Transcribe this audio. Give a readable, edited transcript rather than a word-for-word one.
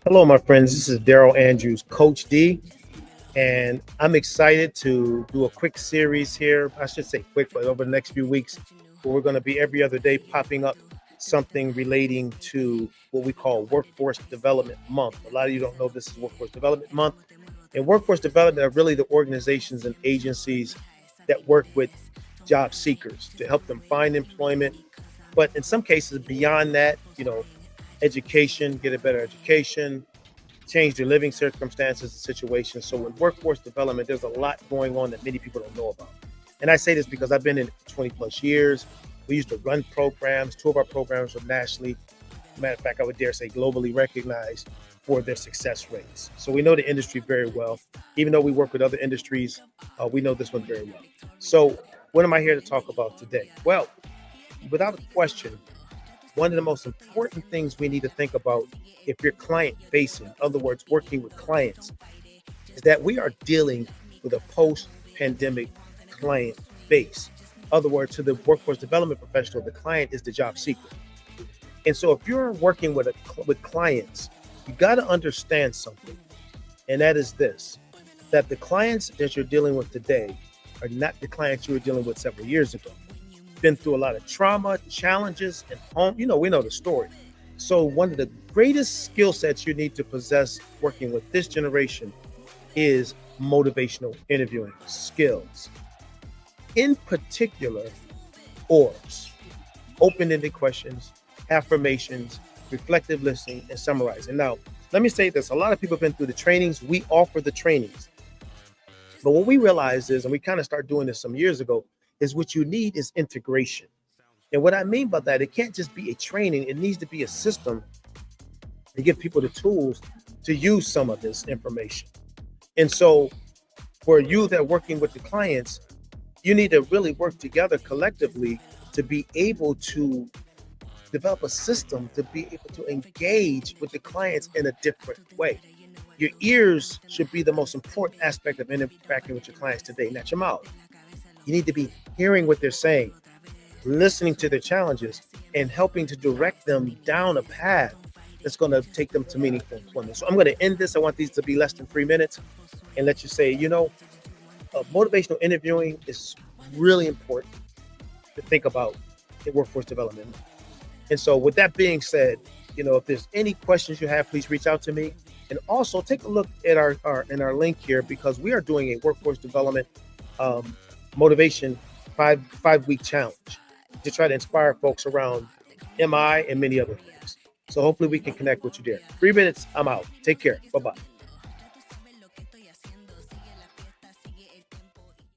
Hello, my friends. This is Daryl Andrews, Coach D, and I'm excited to do a quick series here. I should say quick, but over the next few weeks, where we're going to be every other day popping up something relating to what we call Workforce Development Month. A lot of you don't know this is Workforce Development Month. And Workforce Development are really the organizations and agencies that work with job seekers to help them find employment. But in some cases, beyond that, education, get a better education, change their living circumstances and situations. So in workforce development, there's a lot going on that many people don't know about. And I say this because I've been in it for 20 plus years. We used to run programs. Two of our programs were nationally, matter of fact, I would dare say globally recognized for their success rates. So we know the industry very well. Even though we work with other industries, we know this one very well. So what am I here to talk about today? Well, without a question, one of the most important things we need to think about if you're client facing, in other words, working with clients, is that we are dealing with a post pandemic client base. In other words, to the workforce development professional, the client is the job seeker. And so if you're working with clients, you got to understand something. And that is this, that the clients that you're dealing with today are not the clients you were dealing with several years ago. Been through a lot of trauma, challenges, and home. We know the story. So one of the greatest skill sets you need to possess working with this generation is motivational interviewing skills. In particular, ORS, open-ended questions, affirmations, reflective listening, and summarizing. Now, let me say this. A lot of people have been through the trainings. We offer the trainings. But what we realized is, and we kind of started doing this some years ago, is what you need is integration. And what I mean by that, it can't just be a training. It needs to be a system to give people the tools to use some of this information. And so for you that are working with the clients, you need to really work together collectively to be able to develop a system to be able to engage with the clients in a different way. Your ears should be the most important aspect of interacting with your clients today, not your mouth. You need to be hearing what they're saying, listening to their challenges, and helping to direct them down a path that's going to take them to meaningful employment. So I'm going to end this. I want these to be less than 3 minutes and let you say, motivational interviewing is really important to think about in workforce development. And so with that being said, if there's any questions you have, please reach out to me. And also take a look at our link here, because we are doing a workforce development motivation five-week challenge to try to inspire folks around MI and many other things. So hopefully we can connect with you there. 3 minutes, I'm out. Take care. Bye-bye.